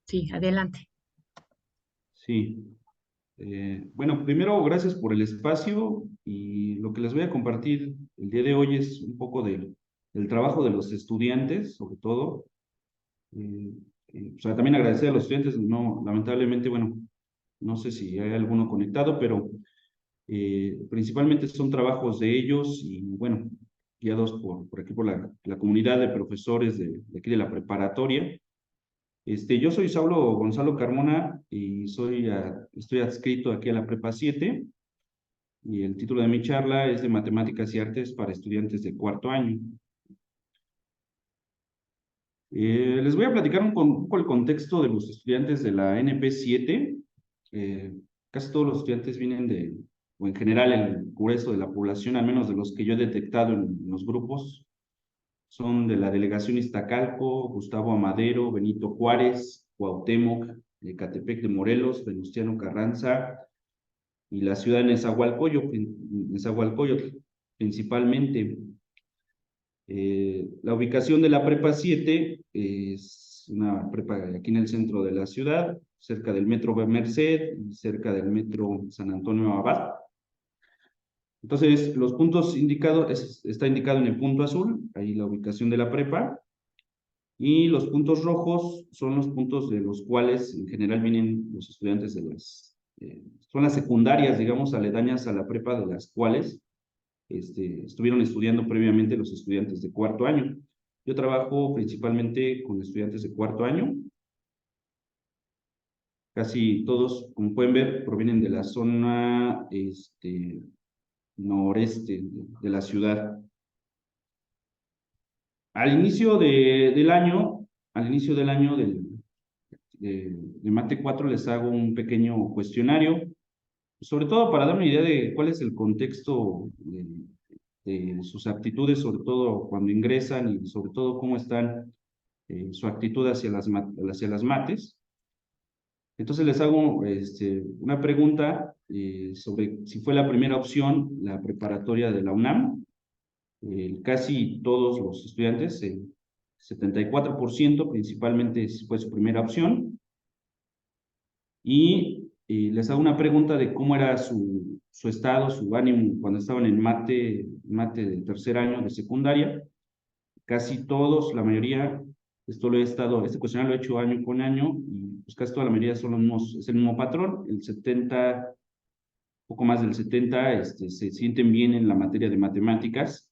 Sí, adelante. Sí. Bueno, primero, gracias por el espacio y lo que les voy a compartir el día de hoy es un poco del trabajo de los estudiantes, sobre todo. Eh, o sea, también agradecer a los estudiantes, no, lamentablemente, bueno, no sé si hay alguno conectado, pero principalmente son trabajos de ellos y, bueno, guiados por aquí, por la comunidad de profesores de aquí de la preparatoria. Yo soy Saulo Gonzalo Carmona y estoy adscrito aquí a la Prepa 7 y el título de mi charla es de Matemáticas y Artes para estudiantes de cuarto año. Les voy a platicar un poco el contexto de los estudiantes de la NP7. Eh, Casi todos los estudiantes vienen o en general el grueso de la población, al menos de los que yo he detectado en los grupos, son de la delegación Iztacalco, Gustavo Amadero, Benito Juárez, Cuauhtémoc, Ecatepec de Morelos, Venustiano Carranza y la ciudad de Nezahualcóyotl, principalmente. La ubicación de la Prepa 7 es una prepa aquí en el centro de la ciudad, cerca del Metro Merced y cerca del Metro San Antonio Abad. Entonces, los puntos indicados, está indicado en el punto azul, ahí la ubicación de la prepa, y los puntos rojos son los puntos de los cuales en general vienen los estudiantes son las secundarias, digamos, aledañas a la prepa, de las cuales estuvieron estudiando previamente los estudiantes de cuarto año. Yo trabajo principalmente con estudiantes de cuarto año. Casi todos, como pueden ver, provienen de la zona noreste de la ciudad. Al inicio del año, al inicio del año de Mate 4 les hago un pequeño cuestionario, sobre todo para dar una idea de cuál es el contexto de sus aptitudes, sobre todo cuando ingresan y sobre todo cómo están su actitud hacia las mates. Entonces les hago una pregunta sobre si fue la primera opción la preparatoria de la UNAM. Casi todos los estudiantes, 74% principalmente fue su primera opción. Y les hago una pregunta de cómo era su estado, su ánimo cuando estaban en mate del tercer año de secundaria. Casi todos, la mayoría, este cuestionario lo he hecho año con año y pues casi toda la mayoría son es el mismo patrón, el 70, poco más del 70, se sienten bien en la materia de matemáticas.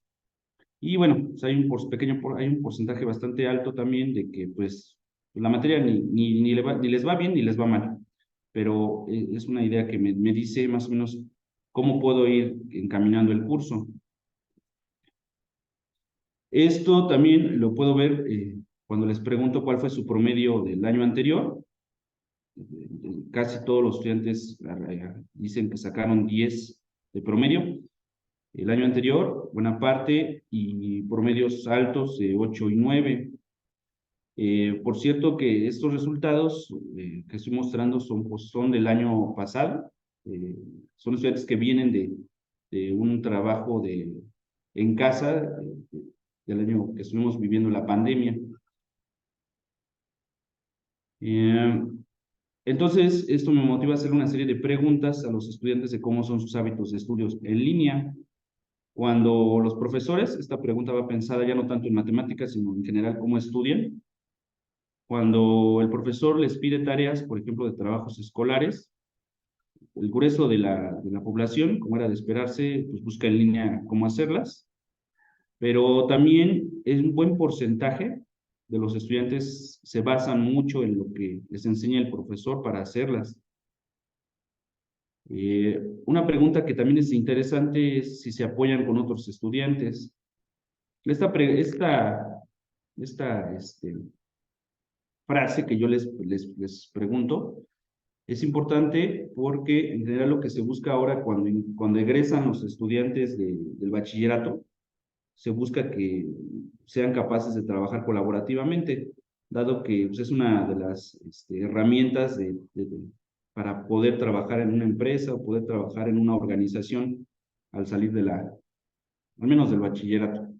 Y bueno, pues hay un porcentaje bastante alto también de que pues la materia ni les va bien ni les va mal, pero es una idea que me dice más o menos cómo puedo ir encaminando el curso. Esto también lo puedo ver cuando les pregunto cuál fue su promedio del año anterior. Casi todos los estudiantes dicen que sacaron 10 de promedio el año anterior, buena parte, y promedios altos de 8 y 9. Por cierto que estos resultados que estoy mostrando son del año pasado. Eh, Son estudiantes que vienen de un trabajo en casa del año que estuvimos viviendo la pandemia. Eh, entonces, esto me motiva a hacer una serie de preguntas a los estudiantes de cómo son sus hábitos de estudios en línea. Cuando los profesores, esta pregunta va pensada ya no tanto en matemáticas, sino en general cómo estudian. Cuando el profesor les pide tareas, por ejemplo, de trabajos escolares, el grueso de la población, como era de esperarse, pues busca en línea cómo hacerlas, pero también es un buen porcentaje de los estudiantes se basan mucho en lo que les enseña el profesor para hacerlas. Una pregunta que también es interesante es si se apoyan con otros estudiantes. Esta frase que yo les pregunto es importante porque en general lo que se busca ahora cuando egresan los estudiantes del bachillerato, se busca que sean capaces de trabajar colaborativamente, dado que pues, es una de las herramientas para poder trabajar en una empresa o poder trabajar en una organización al salir al menos del bachillerato.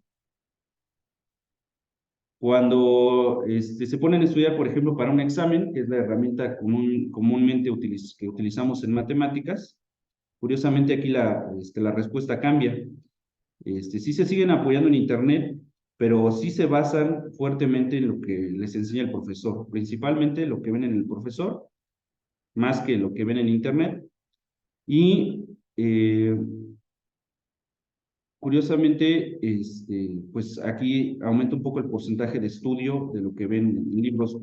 Cuando se ponen a estudiar, por ejemplo, para un examen, que es la herramienta comúnmente que utilizamos en matemáticas, curiosamente aquí la respuesta cambia. Sí se siguen apoyando en Internet, pero sí se basan fuertemente en lo que les enseña el profesor, principalmente lo que ven en el profesor, más que lo que ven en Internet. Y curiosamente, pues aquí aumenta un poco el porcentaje de estudio de lo que ven en libros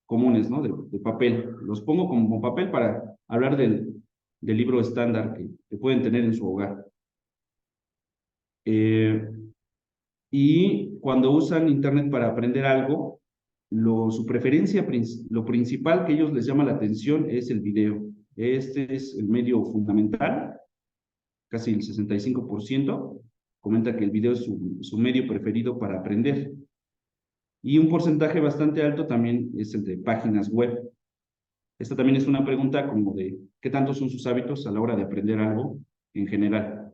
comunes, ¿no? De papel. Los pongo como papel para hablar del libro estándar que pueden tener en su hogar. Eh, y cuando usan Internet para aprender algo, su preferencia, lo principal que ellos les llama la atención es el video. Este es el medio fundamental, casi el 65% comenta que el video es su medio preferido para aprender. Y un porcentaje bastante alto también es el de páginas web. Esta también es una pregunta como de qué tantos son sus hábitos a la hora de aprender algo en general.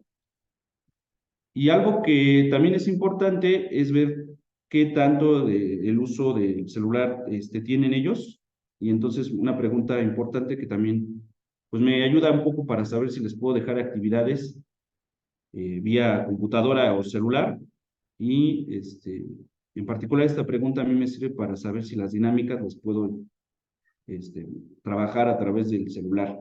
Y algo que también es importante es ver qué tanto el uso del celular tienen ellos. Y entonces una pregunta importante que también pues me ayuda un poco para saber si les puedo dejar actividades vía computadora o celular. Y en particular esta pregunta a mí me sirve para saber si las dinámicas las puedo trabajar a través del celular.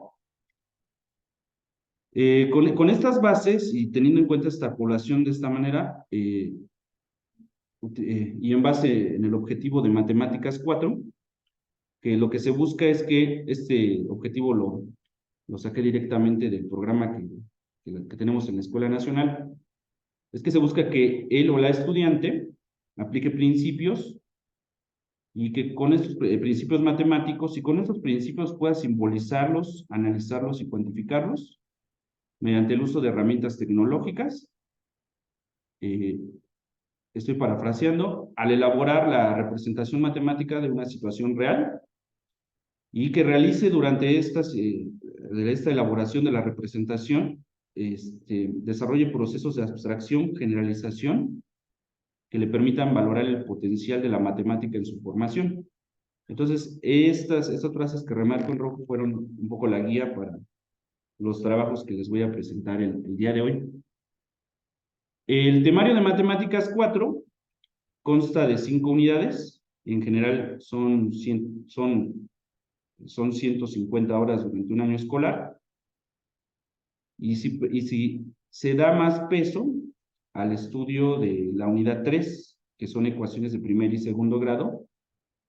Con estas bases y teniendo en cuenta esta población de esta manera, y en base en el objetivo de matemáticas 4, que lo que se busca es que este objetivo lo saqué directamente del programa que tenemos en la Escuela Nacional, es que se busca que él o la estudiante aplique principios y que con estos principios matemáticos y con estos principios pueda simbolizarlos, analizarlos y cuantificarlos mediante el uso de herramientas tecnológicas. Estoy parafraseando, al elaborar la representación matemática de una situación real y que realice durante esta elaboración de la representación, desarrolle procesos de abstracción, generalización, que le permitan valorar el potencial de la matemática en su formación. Entonces, estas frases que remarco en rojo fueron un poco la guía para los trabajos que les voy a presentar el día de hoy. El temario de matemáticas 4 consta de 5 unidades, en general son 150 horas durante un año escolar, y si se da más peso al estudio de la unidad 3, que son ecuaciones de primer y segundo grado,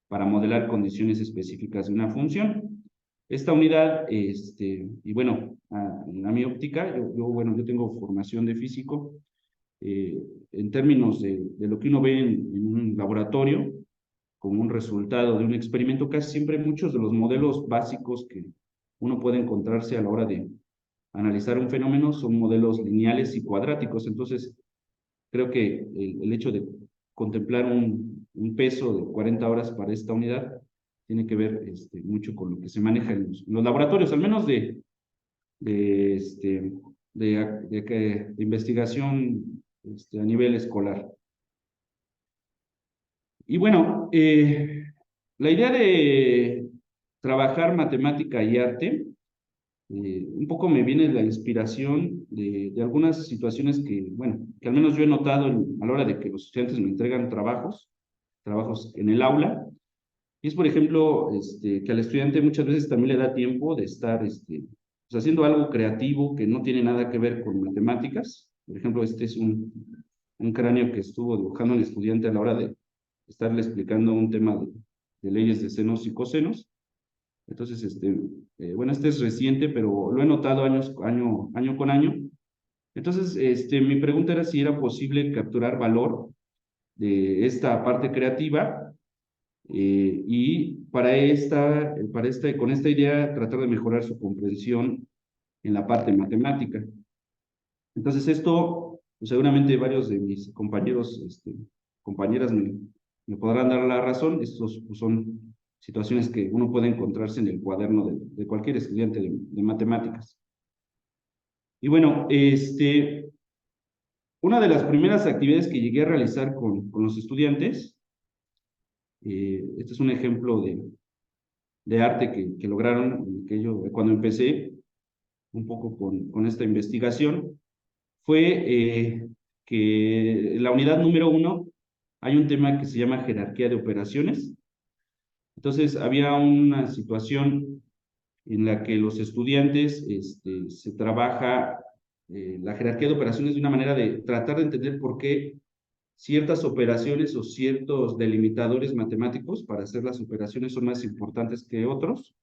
para modelar condiciones específicas de una función. Esta unidad, y bueno, a mi óptica, yo tengo formación de físico, en términos de lo que uno ve en un laboratorio, como un resultado de un experimento, casi siempre muchos de los modelos básicos que uno puede encontrarse a la hora de analizar un fenómeno son modelos lineales y cuadráticos. Entonces, creo que el hecho de contemplar un peso de 40 horas para esta unidad tiene que ver mucho con lo que se maneja en los laboratorios, al menos de, este, de investigación a nivel escolar. Y bueno, la idea de trabajar matemática y arte, un poco me viene la inspiración de algunas situaciones que, bueno, que al menos yo he notado a la hora de que los estudiantes me entregan trabajos en el aula. Y es, por ejemplo, que al estudiante muchas veces también le da tiempo de estar pues haciendo algo creativo que no tiene nada que ver con matemáticas. Por ejemplo, este es un cráneo que estuvo dibujando el estudiante a la hora de estarle explicando un tema de leyes de senos y cosenos. Entonces, bueno, este es reciente, pero lo he notado año con año. Entonces, mi pregunta era si era posible capturar valor de esta parte creativa y con esta idea tratar de mejorar su comprensión en la parte matemática. Entonces esto, pues, seguramente varios de mis compañeros, compañeras me podrán dar la razón. Estos pues, son situaciones que uno puede encontrarse en el cuaderno de cualquier estudiante de matemáticas. Y bueno, una de las primeras actividades que llegué a realizar con los estudiantes Este es un ejemplo de arte que lograron, que yo cuando empecé un poco con esta investigación, fue que en la unidad número 1 hay un tema que se llama jerarquía de operaciones. Entonces, había una situación en la que los estudiantes se trabaja la jerarquía de operaciones de una manera de tratar de entender por qué ciertas operaciones o ciertos delimitadores matemáticos para hacer las operaciones son más importantes que otros.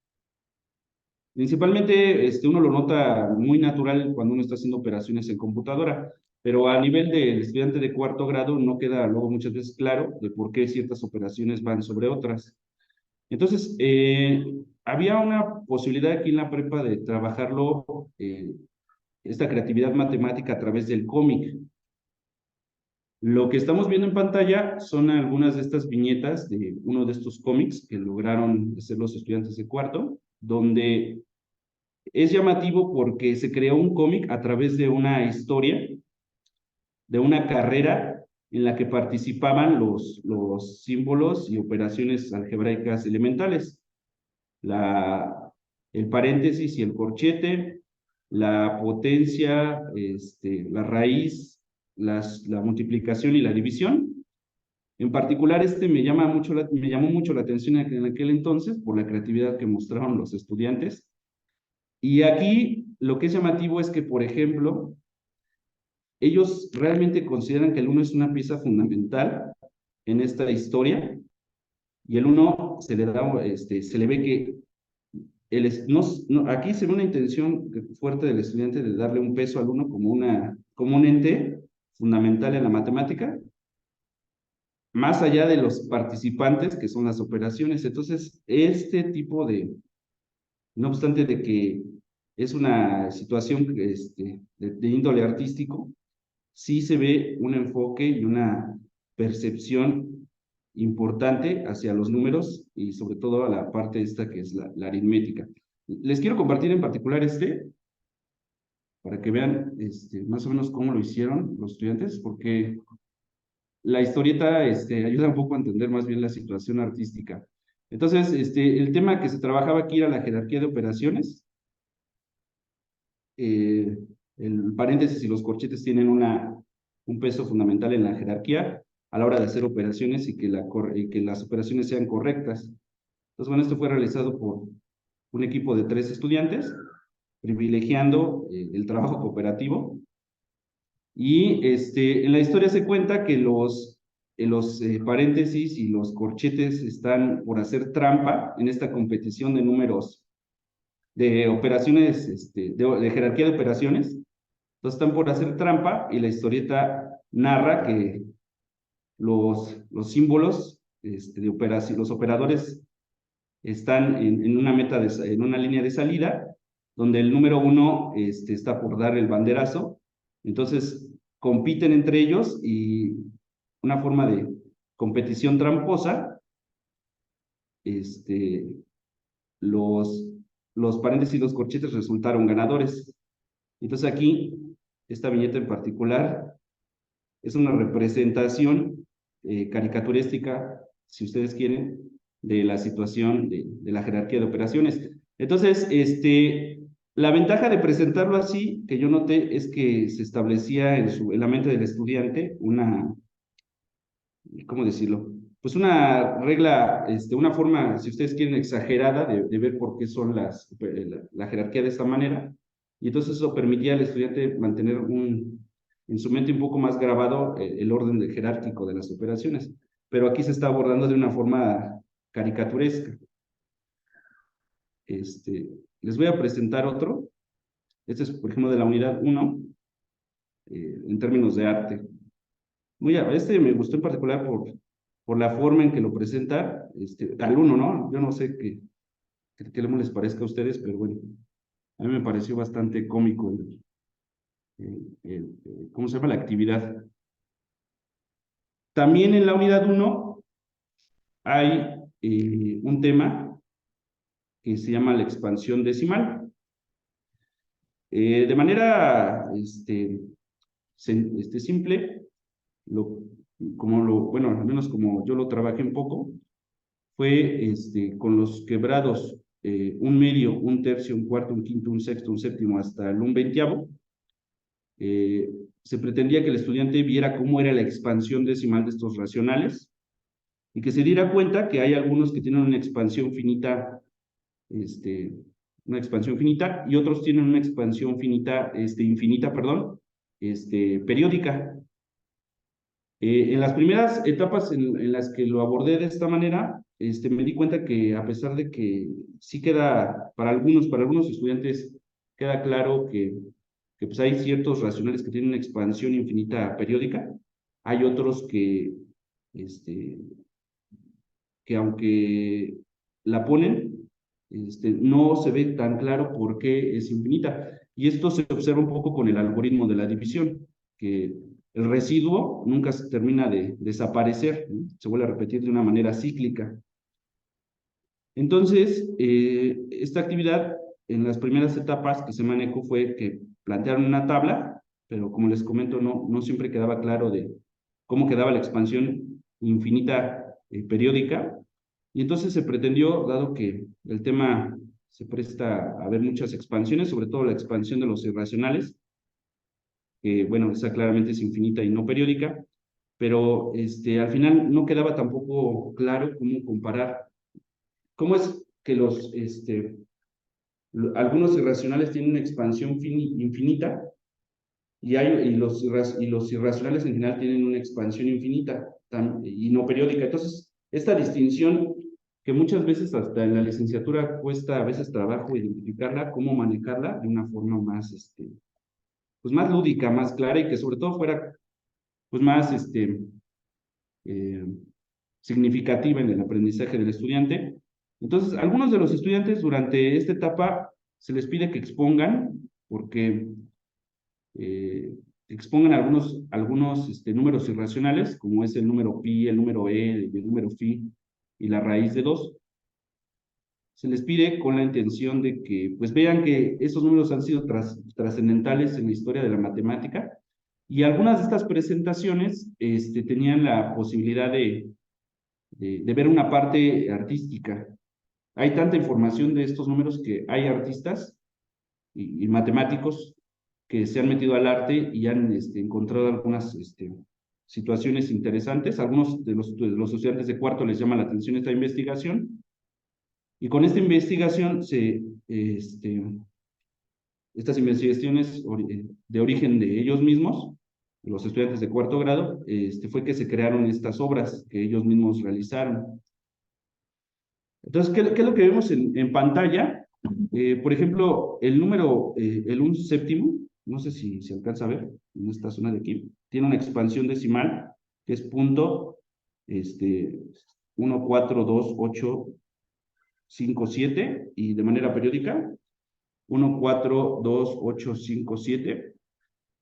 Principalmente, uno lo nota muy natural cuando uno está haciendo operaciones en computadora, pero a nivel del estudiante de cuarto grado no queda luego muchas veces claro de por qué ciertas operaciones van sobre otras. Entonces, había una posibilidad aquí en la prepa de trabajarlo, esta creatividad matemática a través del cómic. Lo que estamos viendo en pantalla son algunas de estas viñetas de uno de estos cómics que lograron hacer los estudiantes de cuarto, donde es llamativo porque se creó un cómic a través de una historia, de una carrera en la que participaban los símbolos y operaciones algebraicas elementales. El paréntesis y el corchete, la potencia, la raíz, la multiplicación y la división. En particular, me llamó mucho la atención en aquel entonces por la creatividad que mostraron los estudiantes. Y aquí lo que es llamativo es que, por ejemplo, ellos realmente consideran que el uno es una pieza fundamental en esta historia y el uno se le ve que aquí se ve una intención fuerte del estudiante de darle un peso al uno como un ente fundamental en la matemática, más allá de los participantes que son las operaciones. Entonces, no obstante de que es una situación de índole artístico, sí se ve un enfoque y una percepción importante hacia los números y sobre todo a la parte esta que es la aritmética. Les quiero compartir en particular para que vean más o menos cómo lo hicieron los estudiantes, porque la historieta ayuda un poco a entender más bien la situación artística. Entonces, el tema que se trabajaba aquí era la jerarquía de operaciones. Eh, el paréntesis y los corchetes tienen un peso fundamental en la jerarquía a la hora de hacer operaciones y que las operaciones sean correctas. Entonces, bueno, esto fue realizado por un equipo de 3 estudiantes, privilegiando el trabajo cooperativo. Y en la historia se cuenta que los paréntesis y los corchetes están por hacer trampa en esta competición de números de operaciones, de jerarquía de operaciones. Entonces están por hacer trampa y la historieta narra que los símbolos de operación, los operadores están en una en una línea de salida, donde el número 1 está por dar el banderazo. Entonces compiten entre ellos y una forma de competición tramposa, este, los, los paréntesis y los corchetes resultaron ganadores. Entonces aquí, esta viñeta en particular es una representación caricaturística, si ustedes quieren, de la situación de la jerarquía de operaciones. Entonces, la ventaja de presentarlo así, que yo noté, es que se establecía en la mente del estudiante ¿cómo decirlo? Pues una regla, una forma, si ustedes quieren, exagerada de ver por qué son la jerarquía de esta manera. Y entonces eso permitía al estudiante mantener en su mente un poco más grabado el orden jerárquico de las operaciones. Pero aquí se está abordando de una forma caricaturesca. Les voy a presentar otro. Este es, por ejemplo, de la unidad 1, en términos de arte. Me gustó en particular por la forma en que lo presenta, al uno, ¿no? Yo no sé qué les parezca a ustedes, pero bueno, a mí me pareció bastante cómico ¿cómo se llama? La actividad. También en la unidad 1 hay un tema que se llama la expansión decimal. De manera simple, bueno, al menos como yo lo trabajé un poco, fue con los quebrados un medio, un tercio, un cuarto, un quinto, un sexto, un séptimo, hasta el un veinteavo. Se pretendía que el estudiante viera cómo era la expansión decimal de estos racionales y que se diera cuenta que hay algunos que tienen una expansión finita, y otros tienen una expansión finita, infinita, perdón, periódica. En las primeras etapas en las que lo abordé de esta manera, me di cuenta que a pesar de que sí queda, para algunos estudiantes queda claro que pues hay ciertos racionales que tienen una expansión infinita periódica, hay otros este, que aunque la ponen, no se ve tan claro por qué es infinita. Y esto se observa un poco con el algoritmo de la división, que el residuo nunca se termina de desaparecer, ¿no? Se vuelve a repetir de una manera cíclica. Entonces, esta actividad en las primeras etapas que se manejó fue que plantearon una tabla, pero como les comento, no siempre quedaba claro de cómo quedaba la expansión infinita periódica. Y entonces se pretendió, dado que el tema se presta a ver muchas expansiones, sobre todo la expansión de los irracionales, que bueno, esa claramente es infinita y no periódica, pero al final no quedaba tampoco claro cómo comparar, cómo es que algunos irracionales tienen una expansión infinita y los irracionales en general tienen una expansión infinita y no periódica. Entonces, esta distinción que muchas veces hasta en la licenciatura cuesta a veces trabajo identificarla, cómo manejarla de una forma más, pues más lúdica, más clara y que sobre todo fuera pues más eh, significativa en el aprendizaje del estudiante. Entonces, algunos de los estudiantes durante esta etapa se les pide que expongan, porque eh, expongan algunos números irracionales, como es el número pi, el número e, el número phi y la raíz de 2. Se les pide con la intención de que pues vean que esos números han sido trascendentales en la historia de la matemática y algunas de estas presentaciones tenían la posibilidad de ver una parte artística. Hay tanta información de estos números que hay artistas y matemáticos que se han metido al arte y han encontrado algunas situaciones interesantes. Algunos de los estudiantes de cuarto les llama la atención esta investigación. Y con esta investigación, estas investigaciones de origen de ellos mismos, los estudiantes de cuarto grado, fue que se crearon estas obras que ellos mismos realizaron. Entonces, ¿qué es lo que vemos en pantalla? Por ejemplo, el un séptimo, no sé si se alcanza a ver en esta zona de aquí, tiene una expansión decimal que es punto 1, 4, 2, 8, 5, 7 y de manera periódica 1, 4, 2, 8, 5, 7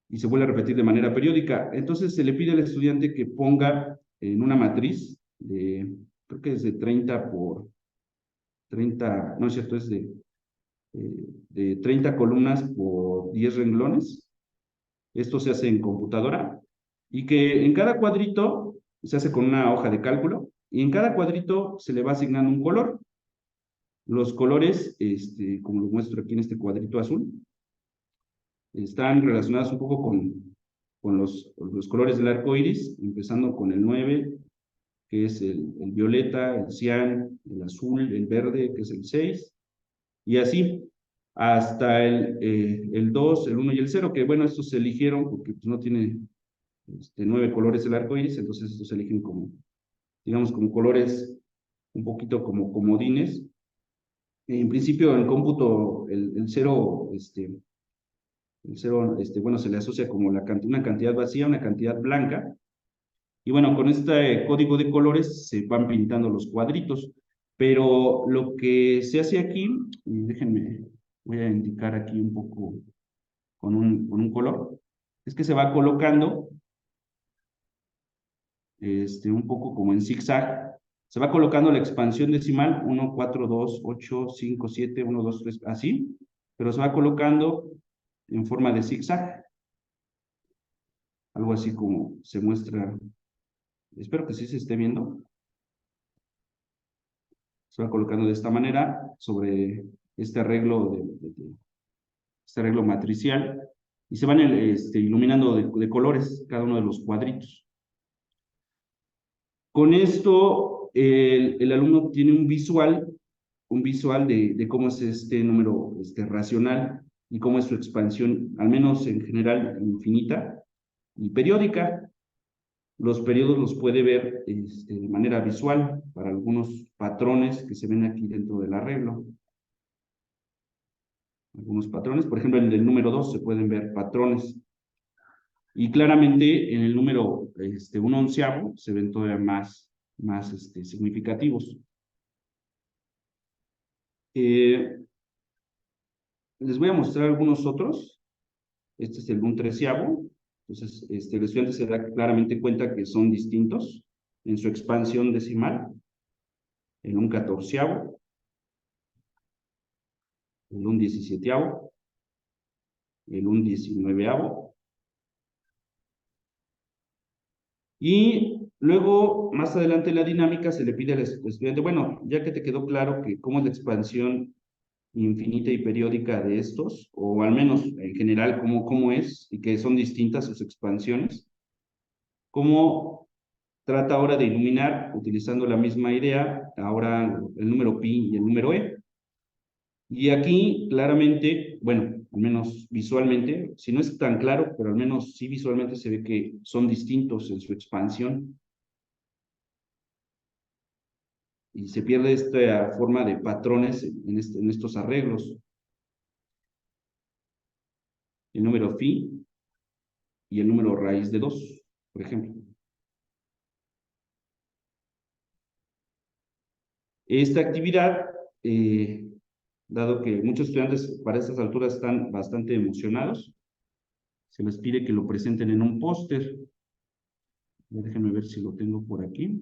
y se vuelve a repetir de manera periódica. Entonces se le pide al estudiante que ponga en una matriz creo que es de 30 por 30, no es cierto, es de 30 columnas por 10 renglones. Esto se hace en computadora y que en cada cuadrito se hace con una hoja de cálculo y en cada cuadrito se le va asignando un color. Los colores, como lo muestro aquí en este cuadrito azul, están relacionados un poco con los colores del arco iris, empezando con el 9, que es el violeta, el cian, el azul, el verde, que es el 6, y así hasta el 2, el 1 y el 0, que bueno, estos se eligieron porque pues, no tiene 9 colores el arco iris, entonces estos se eligen como, digamos, como colores un poquito como comodines. En principio, en cómputo, el 0, bueno, se le asocia como una cantidad vacía, una cantidad blanca, y bueno, con este código de colores se van pintando los cuadritos, pero lo que se hace aquí, y déjenme, voy a indicar aquí un poco con un color, es que se va colocando un poco como en zigzag, se va colocando la expansión decimal 1, 4, 2, 8, 5, 7, 1, 2, 3, así, pero se va colocando en forma de zigzag, algo así como se muestra, espero que sí se esté viendo. Se va colocando de esta manera sobre este arreglo, este arreglo matricial y se van iluminando de colores cada uno de los cuadritos. Con esto, el alumno tiene un visual de cómo es este número racional y cómo es su expansión, al menos en general, infinita y periódica. Los periodos los puede ver de manera visual para algunos patrones que se ven aquí dentro del arreglo. Algunos patrones, por ejemplo, en el número 2 se pueden ver patrones. Y claramente en el número 1/11 se ven todavía más significativos. Les voy a mostrar algunos otros. Este es el 1/13. Entonces, el estudiante se da claramente cuenta que son distintos en su expansión decimal. El 1/14, el 1/17, el 1/19. Y luego, más adelante en la dinámica, se le pide al estudiante, bueno, ya que te quedó claro que cómo es la expansión infinita y periódica de estos, o al menos en general cómo es, y que son distintas sus expansiones, cómo trata ahora de iluminar, utilizando la misma idea, ahora el número pi y el número e. Y aquí claramente, bueno, al menos visualmente, si no es tan claro, pero al menos sí visualmente se ve que son distintos en su expansión. Y se pierde esta forma de patrones en estos arreglos. El número phi y el número raíz de 2, por ejemplo. Esta actividad, dado que muchos estudiantes para estas alturas están bastante emocionados, se les pide que lo presenten en un póster. Déjenme ver si lo tengo por aquí.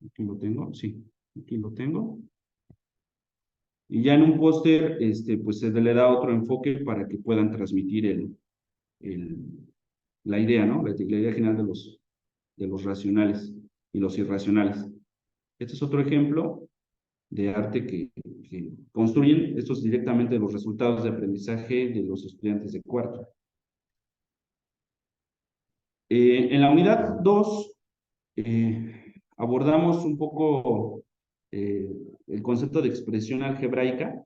Aquí lo tengo, sí, aquí lo tengo. Y ya en un póster, pues se le da otro enfoque para que puedan transmitir la idea, ¿no? La idea general de los racionales y los irracionales. Este es otro ejemplo de arte que construyen estos directamente los resultados de aprendizaje de los estudiantes de cuarto. En la unidad 2 abordamos un poco el concepto de expresión algebraica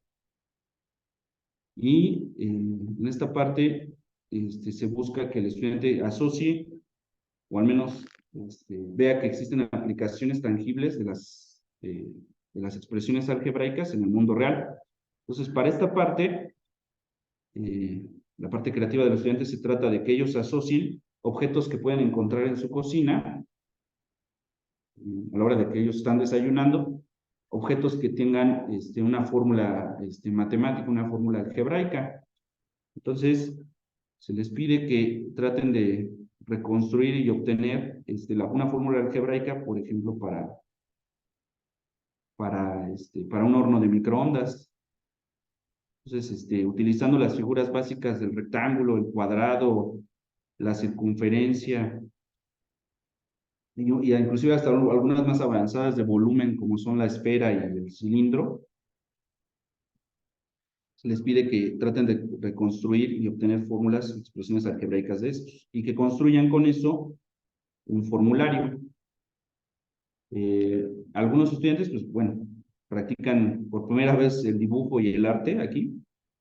y en esta parte se busca que el estudiante asocie o al menos vea que existen aplicaciones tangibles de las expresiones algebraicas en el mundo real. Entonces, para esta parte, la parte creativa de los estudiantes se trata de que ellos asocien objetos que pueden encontrar en su cocina a la hora de que ellos están desayunando, objetos que tengan una fórmula matemática, una fórmula algebraica. Entonces, se les pide que traten de reconstruir y obtener una fórmula algebraica, por ejemplo, para un horno de microondas. Entonces, utilizando las figuras básicas del rectángulo, el cuadrado, la circunferencia, y inclusive hasta algunas más avanzadas de volumen, como son la esfera y el cilindro, se les pide que traten de reconstruir y obtener fórmulas, expresiones algebraicas de estos, y que construyan con eso un formulario. Algunos estudiantes, pues bueno, practican por primera vez el dibujo y el arte aquí.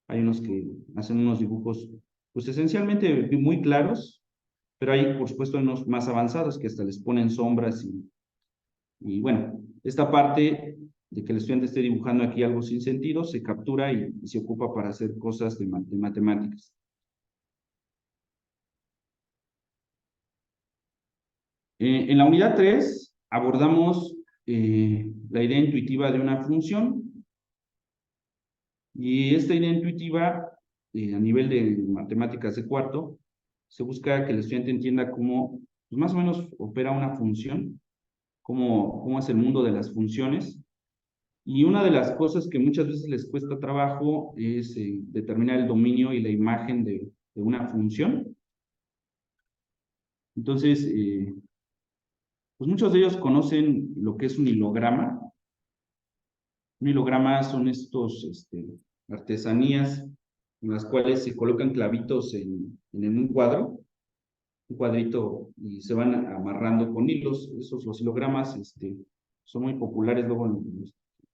Hay unos que hacen unos dibujos, pues esencialmente muy claros, pero hay, por supuesto, unos más avanzados que hasta les ponen sombras y bueno, esta parte de que el estudiante esté dibujando aquí algo sin sentido se captura y se ocupa para hacer cosas de matemáticas. En la unidad 3 abordamos la idea intuitiva de una función y esta idea intuitiva a nivel de matemáticas de cuarto se busca que el estudiante entienda cómo pues más o menos opera una función, cómo es el mundo de las funciones. Y una de las cosas que muchas veces les cuesta trabajo es determinar el dominio y la imagen de una función. Entonces, Pues muchos de ellos conocen lo que es un hilograma. Un hilograma son artesanías en las cuales se colocan clavitos en un cuadrito, y se van amarrando con hilos. Esos, los hilogramas, son muy populares luego en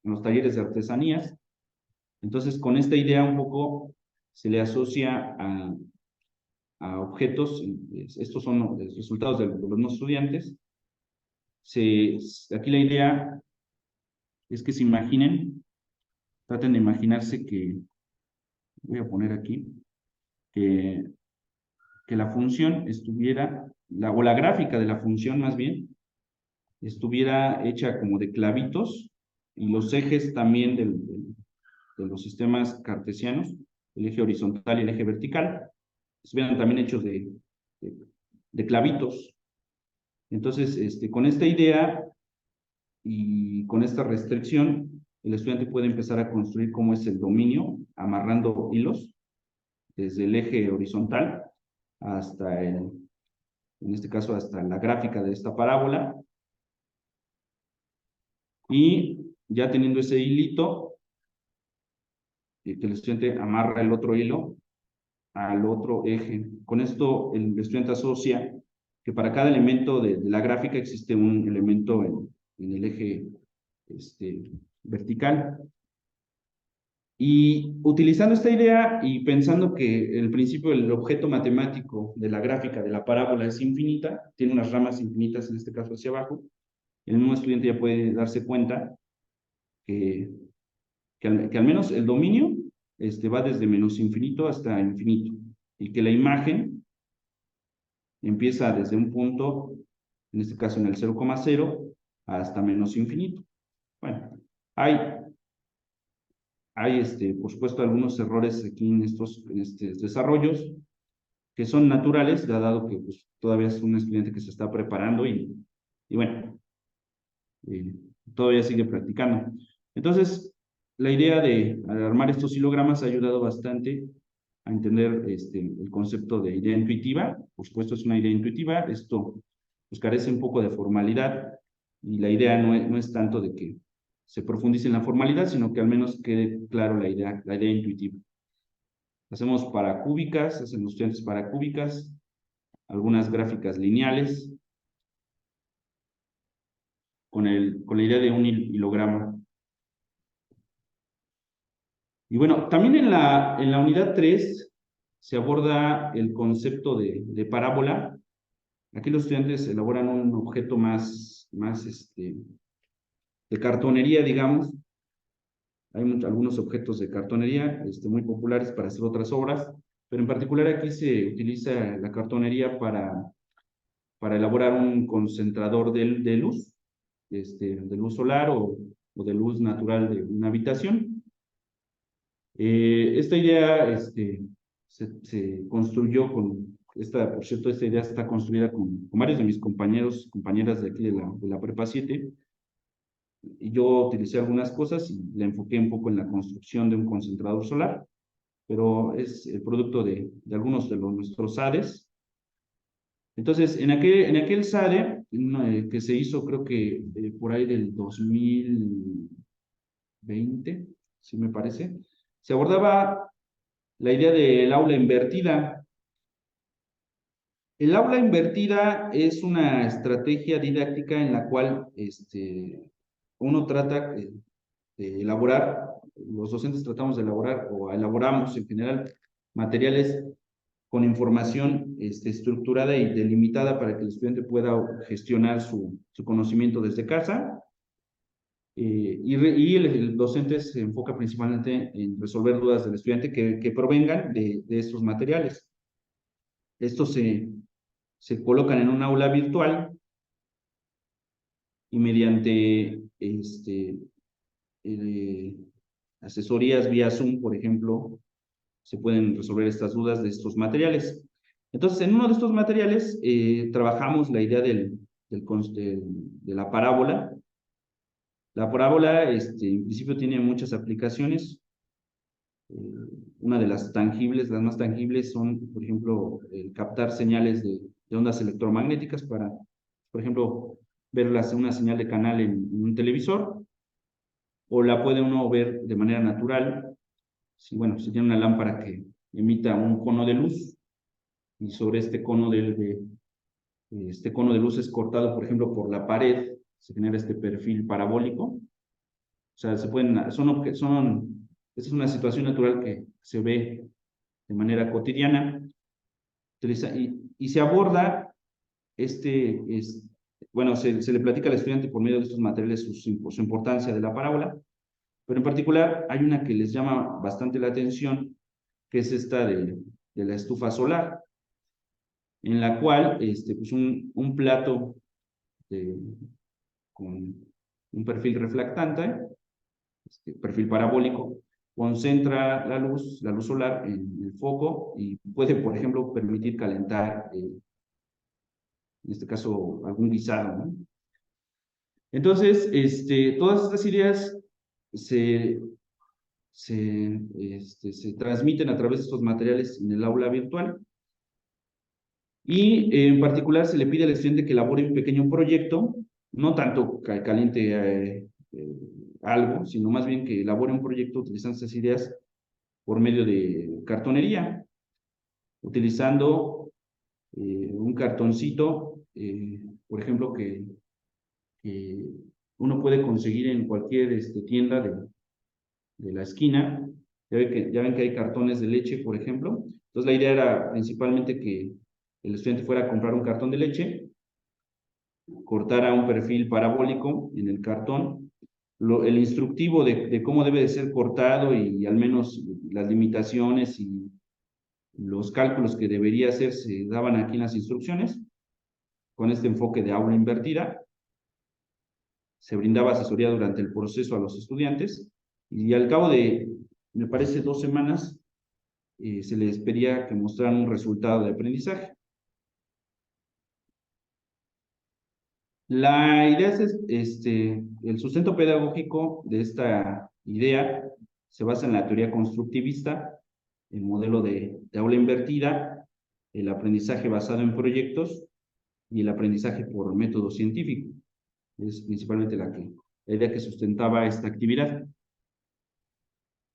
los talleres de artesanías. Entonces, con esta idea un poco se le asocia a objetos. Estos son los resultados de los no estudiantes. Aquí la idea es que se imaginen, traten de imaginarse que, voy a poner aquí, que, que la función estuviera, o la gráfica de la función más bien, estuviera hecha como de clavitos, y los ejes también de los sistemas cartesianos, el eje horizontal y el eje vertical, estuvieran también hechos de, de clavitos. Entonces, con esta idea y con esta restricción, el estudiante puede empezar a construir cómo es el dominio, amarrando hilos desde el eje horizontal hasta en este caso, hasta la gráfica de esta parábola. Y ya teniendo ese hilito, que el estudiante amarra el otro hilo al otro eje. Con esto, el estudiante asocia que para cada elemento de la gráfica existe un elemento en el eje vertical. Y utilizando esta idea y pensando que el principio del objeto matemático de la gráfica de la parábola es infinita, tiene unas ramas infinitas, en este caso hacia abajo, el mismo estudiante ya puede darse cuenta que, que al menos el dominio va desde menos infinito hasta infinito, y que la imagen empieza desde un punto, en este caso en el 0,0, hasta menos infinito. Bueno, hay por supuesto, algunos errores aquí en estos desarrollos que son naturales, dado que pues, todavía es un estudiante que se está preparando y bueno, eh, todavía sigue practicando. Entonces, la idea de armar estos hilogramas ha ayudado bastante a entender el concepto de idea intuitiva. Por supuesto, es una idea intuitiva. Esto pues, carece un poco de formalidad, y la idea no es tanto de que se profundice en la formalidad, sino que al menos quede claro la idea intuitiva. Hacemos paracúbicas, hacen los estudiantes paracúbicas, algunas gráficas lineales, con la idea de un hilograma. Y bueno, también en la unidad 3 se aborda el concepto de parábola. Aquí los estudiantes elaboran un objeto más de cartonería, digamos. Hay algunos objetos de cartonería muy populares para hacer otras obras, pero en particular aquí se utiliza la cartonería para elaborar un concentrador de luz, de luz solar o de luz natural de una habitación. Esta idea se construyó por cierto, esta idea está construida con varios de mis compañeros, compañeras de aquí de la Prepa 7, y yo utilicé algunas cosas y la enfoqué un poco en la construcción de un concentrador solar, pero es el producto de algunos de nuestros SADES. Entonces, en aquel SADE, que se hizo creo que por ahí del 2020, si me parece, se abordaba la idea del aula invertida. El aula invertida es una estrategia didáctica en la cual uno trata de elaborar, los docentes tratamos de elaborar o elaboramos en general materiales con información estructurada y delimitada para que el estudiante pueda gestionar su conocimiento desde casa. Y el docente se enfoca principalmente en resolver dudas del estudiante que provengan de estos materiales. Estos se colocan en un aula virtual y mediante eh, asesorías vía Zoom, por ejemplo, se pueden resolver estas dudas de estos materiales. Entonces, en uno de estos materiales trabajamos la idea de la parábola. La parábola, en principio, tiene muchas aplicaciones. Una de las tangibles, las más tangibles, son, por ejemplo, el captar señales de ondas electromagnéticas para, por ejemplo, ver una señal de canal en un televisor, o la puede uno ver de manera natural, si, bueno, si tiene una lámpara que emita un cono de luz, y sobre este cono de luz es cortado, por ejemplo, por la pared, se genera este perfil parabólico. O sea, esta es una situación natural que se ve de manera cotidiana, y se aborda bueno, se le platica al estudiante por medio de estos materiales su importancia de la parábola, pero en particular hay una que les llama bastante la atención, que es esta de la estufa solar, en la cual pues un plato de, con un perfil reflectante, perfil parabólico, concentra la luz solar en el foco y puede, por ejemplo, permitir calentar, en este caso, algún guisado, ¿no? Entonces, todas estas ideas se, se transmiten a través de estos materiales en el aula virtual, y en particular se le pide al estudiante que elabore un pequeño proyecto, no tanto caliente algo, sino más bien que elabore un proyecto utilizando estas ideas por medio de cartonería, utilizando un cartoncito, por ejemplo, que uno puede conseguir en cualquier tienda de la esquina. Ya ven que hay cartones de leche, por ejemplo. Entonces la idea era principalmente que el estudiante fuera a comprar un cartón de leche, cortara un perfil parabólico en el cartón, el instructivo de cómo debe de ser cortado y al menos las limitaciones y los cálculos que debería hacer se daban aquí en las instrucciones, con este enfoque de aula invertida. Se brindaba asesoría durante el proceso a los estudiantes, y al cabo de, me parece, 2 semanas, se les pedía que mostraran un resultado de aprendizaje. La idea es, el sustento pedagógico de esta idea se basa en la teoría constructivista, el modelo de aula invertida, el aprendizaje basado en proyectos y el aprendizaje por método científico. Es principalmente la idea que sustentaba esta actividad.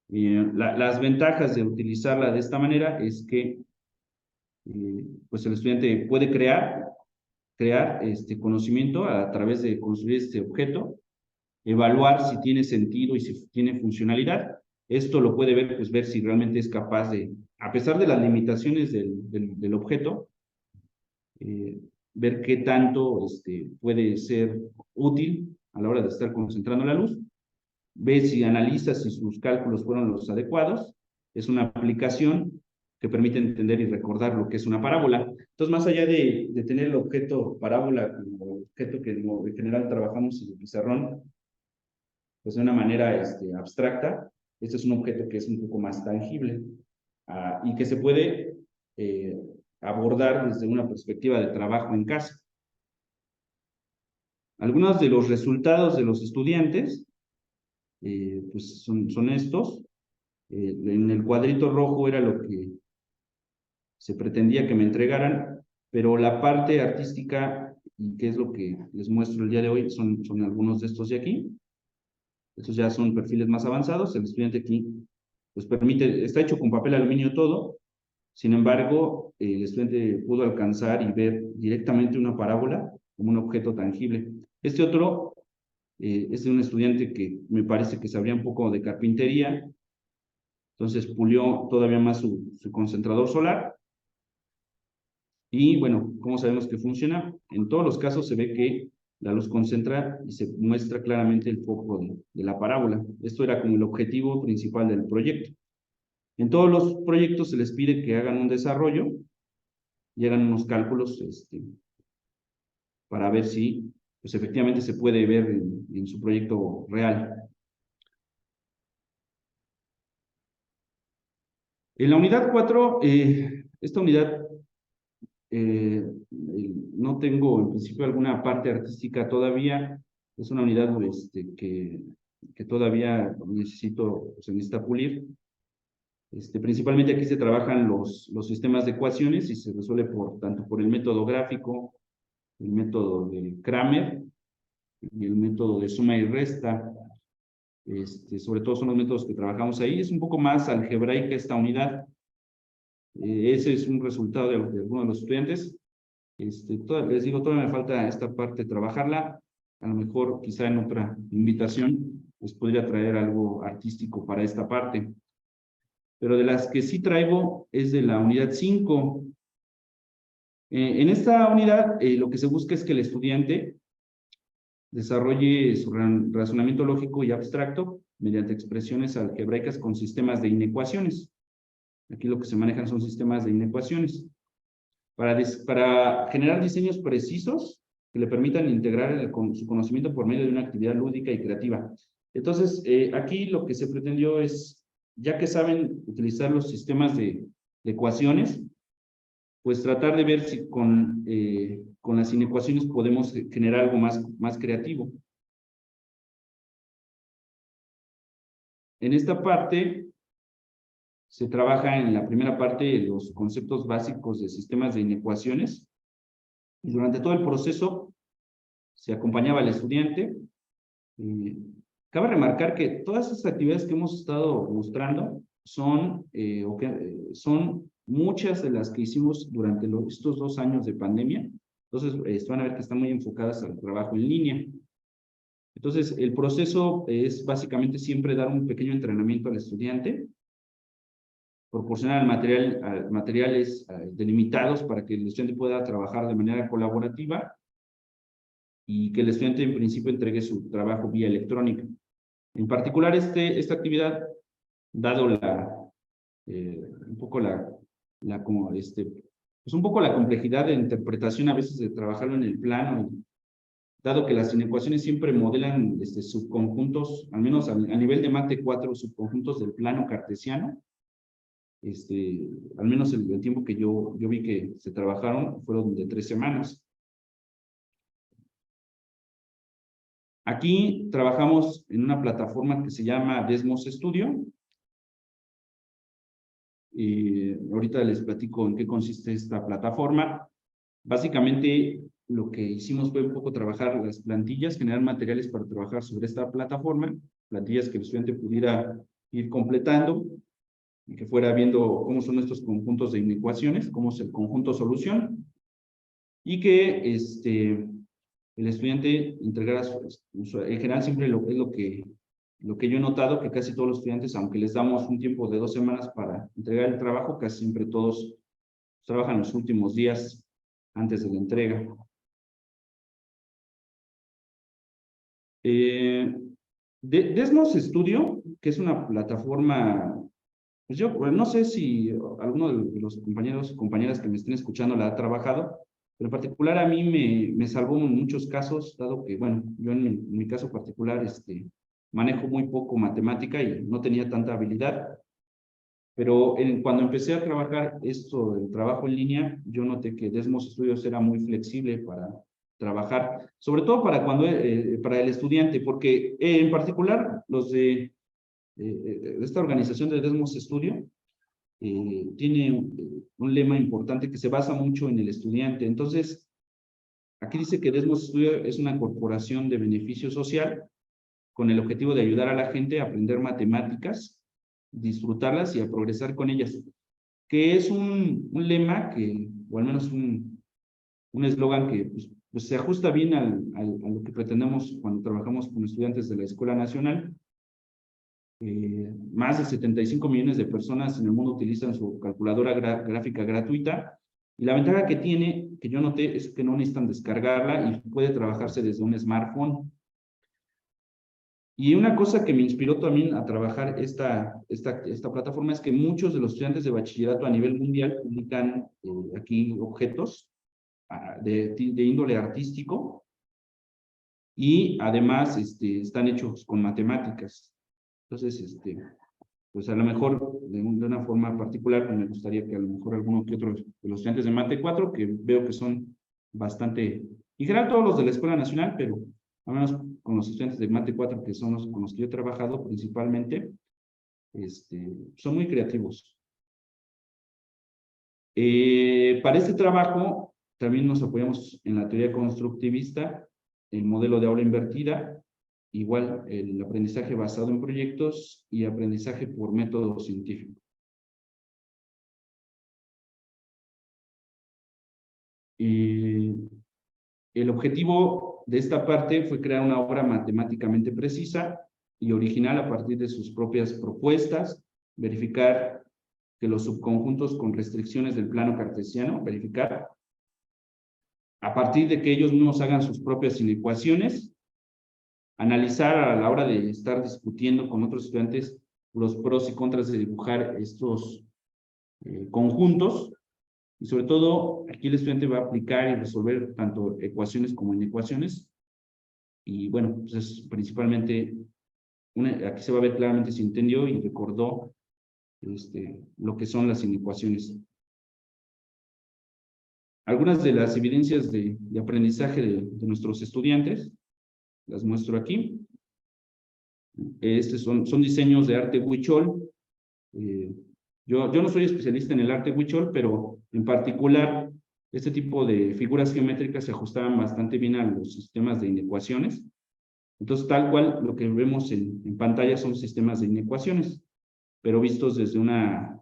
Las ventajas de utilizarla de esta manera es que pues el estudiante puede crear este conocimiento a través de construir este objeto, evaluar si tiene sentido y si tiene funcionalidad. Esto lo puede ver, pues ver si realmente es capaz de, a pesar de las limitaciones del objeto, eh, ver qué tanto puede ser útil a la hora de estar concentrando la luz, ve si analiza si sus cálculos fueron los adecuados. Es una aplicación que permite entender y recordar lo que es una parábola. Entonces, más allá de tener el objeto parábola como objeto que en general trabajamos en el pizarrón, pues de una manera abstracta, este es un objeto que es un poco más tangible, y que se puede eh, abordar desde una perspectiva de trabajo en casa. Algunos de los resultados de los estudiantes pues son estos. En el cuadrito rojo era lo que se pretendía que me entregaran, pero la parte artística, y que es lo que les muestro el día de hoy, son algunos de estos de aquí. Estos ya son perfiles más avanzados. El estudiante aquí, pues está hecho con papel aluminio todo. Sin embargo, el estudiante pudo alcanzar y ver directamente una parábola como un objeto tangible. Este otro es de un estudiante que me parece que sabría un poco de carpintería, entonces pulió todavía más su concentrador solar. Y bueno, ¿cómo sabemos que funciona? En todos los casos se ve que la luz concentra y se muestra claramente el foco de la parábola. Esto era como el objetivo principal del proyecto. En todos los proyectos se les pide que hagan un desarrollo y hagan unos cálculos para ver si pues, efectivamente se puede ver en su proyecto real. En la unidad 4, esta unidad no tengo en principio alguna parte artística todavía. Es una unidad que todavía se necesita pulir. Principalmente aquí se trabajan los sistemas de ecuaciones y se resuelve tanto por el método gráfico, el método de Kramer y el método de suma y resta. Sobre todo son los métodos que trabajamos ahí. Es un poco más algebraica esta unidad. Ese es un resultado de algunos de los estudiantes. Les digo, todavía me falta esta parte trabajarla. A lo mejor, quizá en otra invitación, les podría traer algo artístico para esta parte. Pero de las que sí traigo es de la unidad 5. En esta unidad, lo que se busca es que el estudiante desarrolle su razonamiento lógico y abstracto mediante expresiones algebraicas con sistemas de inecuaciones. Aquí lo que se manejan son sistemas de inecuaciones. Para generar diseños precisos que le permitan integrar su conocimiento por medio de una actividad lúdica y creativa. Entonces, aquí lo que se pretendió es, ya que saben utilizar los sistemas de ecuaciones, pues tratar de ver si con las inecuaciones podemos generar algo más creativo. En esta parte se trabaja en la primera parte los conceptos básicos de sistemas de inecuaciones y durante todo el proceso se acompañaba al estudiante. Cabe remarcar que todas esas actividades que hemos estado mostrando son muchas de las que hicimos durante estos 2 años de pandemia. Entonces, van a ver que están muy enfocadas al trabajo en línea. Entonces, el proceso es básicamente siempre dar un pequeño entrenamiento al estudiante, proporcionar materiales delimitados para que el estudiante pueda trabajar de manera colaborativa y que el estudiante en principio entregue su trabajo vía electrónica. En particular, esta actividad, dado un poco pues un poco la complejidad de interpretación a veces de trabajarlo en el plano, dado que las inecuaciones siempre modelan subconjuntos, al menos a nivel de Mate 4, subconjuntos del plano cartesiano. Al menos el tiempo que yo vi que se trabajaron fueron de 3 semanas. Aquí trabajamos en una plataforma que se llama Desmos Studio. Y ahorita les platico en qué consiste esta plataforma. Básicamente, lo que hicimos fue un poco trabajar las plantillas, generar materiales para trabajar sobre esta plataforma, plantillas que el estudiante pudiera ir completando y que fuera viendo cómo son estos conjuntos de inecuaciones, cómo es el conjunto solución, y que el estudiante entregara en general siempre es lo que yo he notado, que casi todos los estudiantes, aunque les damos un tiempo de 2 semanas para entregar el trabajo, casi siempre todos trabajan los últimos días antes de la entrega. Desmos Studio, que es una plataforma, pues yo no sé si alguno de los compañeros o compañeras que me estén escuchando la ha trabajado, pero en particular a mí me salvó en muchos casos, dado que, bueno, yo en mi caso particular manejo muy poco matemática y no tenía tanta habilidad, pero cuando empecé a trabajar el trabajo en línea, yo noté que Desmos Studios era muy flexible para trabajar, sobre todo para el estudiante, porque en particular los de esta organización de Desmos Studio tiene un lema importante que se basa mucho en el estudiante. Entonces, aquí dice que Desmos Studio es una corporación de beneficio social con el objetivo de ayudar a la gente a aprender matemáticas, disfrutarlas y a progresar con ellas, que es un lema o al menos un eslogan que pues se ajusta bien a lo que pretendemos cuando trabajamos con estudiantes de la Escuela Nacional. Más de 75 millones de personas en el mundo utilizan su calculadora gráfica gratuita, y la ventaja que tiene, que yo noté, es que no necesitan descargarla y puede trabajarse desde un smartphone. Y una cosa que me inspiró también a trabajar esta plataforma es que muchos de los estudiantes de bachillerato a nivel mundial publican aquí objetos de índole artístico, y además están hechos con matemáticas. Entonces, pues a lo mejor de una forma particular, pues me gustaría que a lo mejor alguno que otro de los estudiantes de Mate 4, que veo que son bastante, en general todos los de la Escuela Nacional, pero al menos con los estudiantes de Mate 4, que son con los que yo he trabajado principalmente, son muy creativos. Para este trabajo también nos apoyamos en la teoría constructivista, el modelo de aula invertida, igual el aprendizaje basado en proyectos y aprendizaje por método científico. El objetivo de esta parte fue crear una obra matemáticamente precisa y original a partir de sus propias propuestas, verificar que los subconjuntos con restricciones del plano cartesiano, verificar a partir de que ellos mismos hagan sus propias inecuaciones, analizar a la hora de estar discutiendo con otros estudiantes los pros y contras de dibujar estos conjuntos, y sobre todo aquí el estudiante va a aplicar y resolver tanto ecuaciones como inecuaciones, y bueno, pues es principalmente, aquí se va a ver claramente si entendió y recordó lo que son las inecuaciones. Algunas de las evidencias de aprendizaje de nuestros estudiantes, las muestro aquí. Son diseños de arte huichol. Yo no soy especialista en el arte huichol, pero en particular este tipo de figuras geométricas se ajustaban bastante bien a los sistemas de inecuaciones. Entonces, tal cual, lo que vemos en pantalla son sistemas de inecuaciones, pero vistos desde una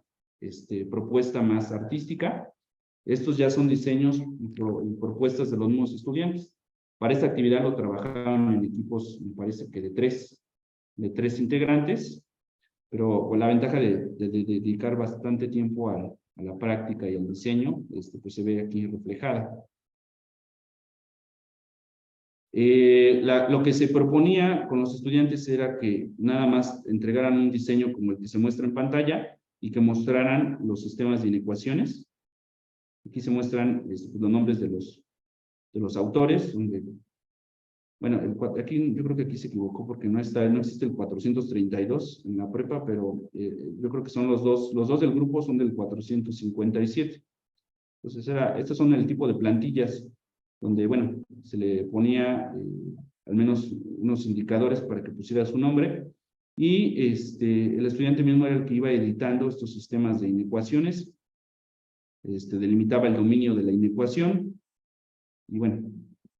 propuesta más artística. Estos ya son diseños y propuestas de los mismos estudiantes. Para esta actividad lo trabajaban en equipos, me parece que de tres integrantes, pero con la ventaja de dedicar bastante tiempo a la práctica y al diseño, pues se ve aquí reflejada. Lo que se proponía con los estudiantes era que nada más entregaran un diseño como el que se muestra en pantalla y que mostraran los sistemas de inecuaciones. Aquí se muestran los nombres de los autores. Bueno, aquí yo creo que aquí se equivocó porque no existe el 432 en la prepa, pero yo creo que son los dos del grupo son del 457. Entonces estos son el tipo de plantillas donde, bueno, se le ponía al menos unos indicadores para que pusiera su nombre, y el estudiante mismo era el que iba editando estos sistemas de inecuaciones, delimitaba el dominio de la inecuación, y bueno,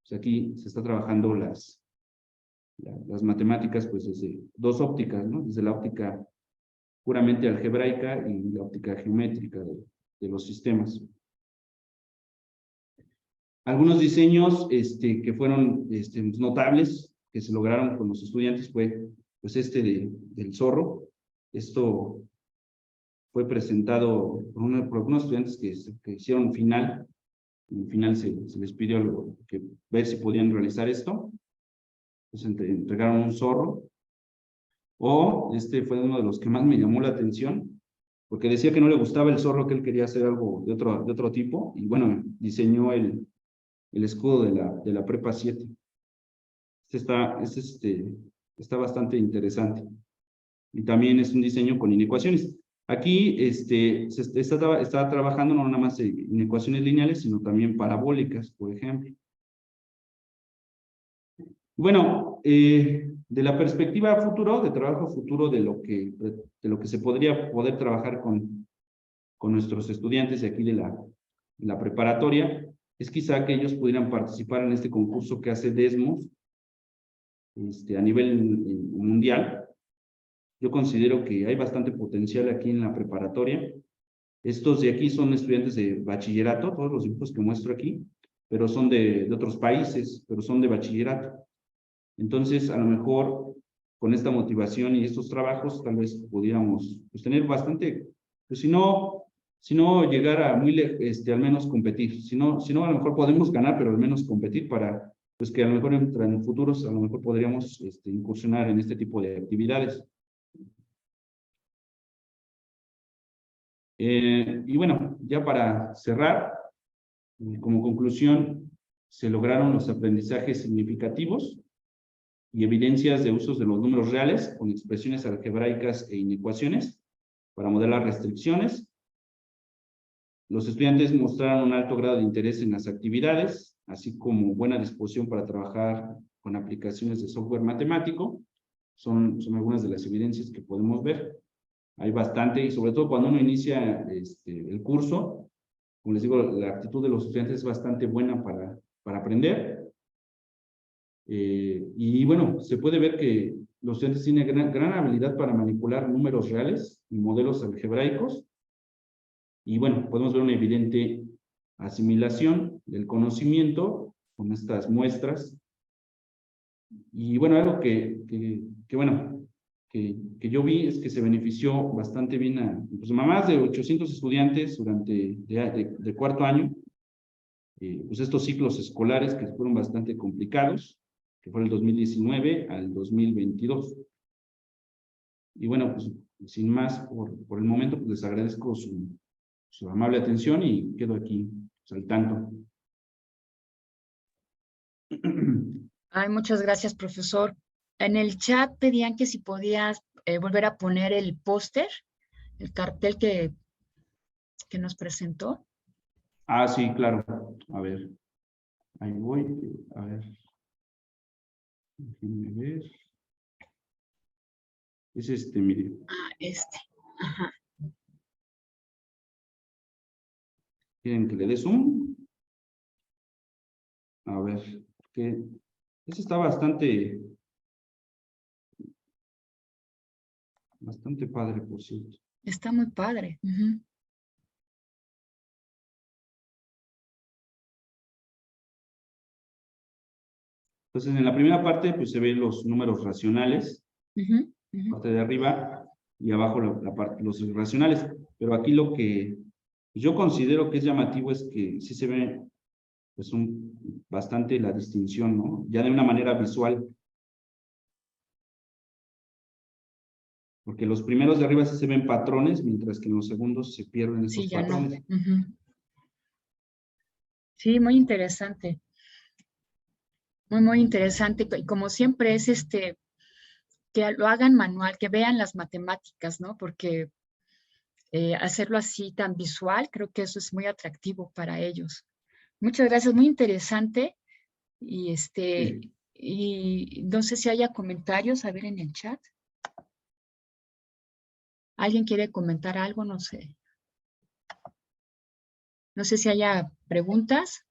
pues aquí se está trabajando las matemáticas pues desde dos ópticas, ¿no? Desde la óptica puramente algebraica y la óptica geométrica de los sistemas. Algunos diseños que fueron notables, que se lograron con los estudiantes, fue pues del zorro. Esto fue presentado por algunos estudiantes que hicieron final. En final se les pidió ver si podían realizar esto. Entonces entregaron un zorro. O fue uno de los que más me llamó la atención, porque decía que no le gustaba el zorro, que él quería hacer algo de otro tipo, y bueno, diseñó el escudo de la Prepa 7. Está bastante interesante. Y también es un diseño con inecuaciones. Aquí se está trabajando no nada más en inecuaciones lineales, sino también parabólicas, por ejemplo. Bueno, de la perspectiva futuro, de trabajo futuro, de lo que se poder trabajar con nuestros estudiantes de aquí de la preparatoria, es quizá que ellos pudieran participar en este concurso que hace Desmos a nivel mundial. Yo considero que hay bastante potencial aquí en la preparatoria. Estos de aquí son estudiantes de bachillerato, todos los dibujos que muestro aquí, pero son de otros países, pero son de bachillerato. Entonces, a lo mejor con esta motivación y estos trabajos, tal vez pudiéramos pues, tener bastante, pues si no llegar a muy lejos, al menos competir. Si no, a lo mejor podemos ganar, pero al menos competir para, pues que a lo mejor en futuros, a lo mejor podríamos incursionar en este tipo de actividades. Y bueno, ya para cerrar, como conclusión, se lograron los aprendizajes significativos y evidencias de usos de los números reales con expresiones algebraicas e inecuaciones para modelar restricciones. Los estudiantes mostraron un alto grado de interés en las actividades, así como buena disposición para trabajar con aplicaciones de software matemático. Son algunas de las evidencias que podemos ver. Hay bastante, y sobre todo cuando uno inicia el curso, como les digo, la actitud de los estudiantes es bastante buena para aprender. Y bueno, se puede ver que los estudiantes tienen gran habilidad para manipular números reales y modelos algebraicos. Y bueno, podemos ver una evidente asimilación del conocimiento con estas muestras. Y bueno, algo que yo vi es que se benefició bastante bien a pues, más de 800 estudiantes durante de cuarto año, pues estos ciclos escolares que fueron bastante complicados, que fue el 2019 al 2022. Y bueno, pues sin más, por el momento, pues les agradezco su amable atención y quedo aquí pues, al tanto. Ay, muchas gracias, profesor. En el chat pedían que si podías volver a poner el póster, el cartel que nos presentó. Ah, sí, claro. A ver, ahí voy. A ver. Déjenme ver. Es mire. Ah, Ajá. ¿Quieren que le dé zoom? A ver, que ese está bastante padre, por cierto. Está muy padre. Uh-huh. Entonces, en la primera parte, pues se ven los números racionales, Uh-huh. Uh-huh. parte de arriba, y abajo la parte, los irracionales. Pero aquí lo que yo considero que es llamativo es que sí se ve pues bastante la distinción, ¿no? Ya de una manera visual. Porque los primeros de arriba sí se ven patrones, mientras que en los segundos se pierden esos Sí, ya no. patrones. Uh-huh. Sí, muy interesante. Muy interesante. Y como siempre es que lo hagan manual, que vean las matemáticas, ¿no? Porque hacerlo así tan visual, creo que eso es muy atractivo para ellos. Muchas gracias, muy interesante. Y Sí. y no sé si haya comentarios, a ver en el chat. ¿Alguien quiere comentar algo? No sé. No sé si haya preguntas.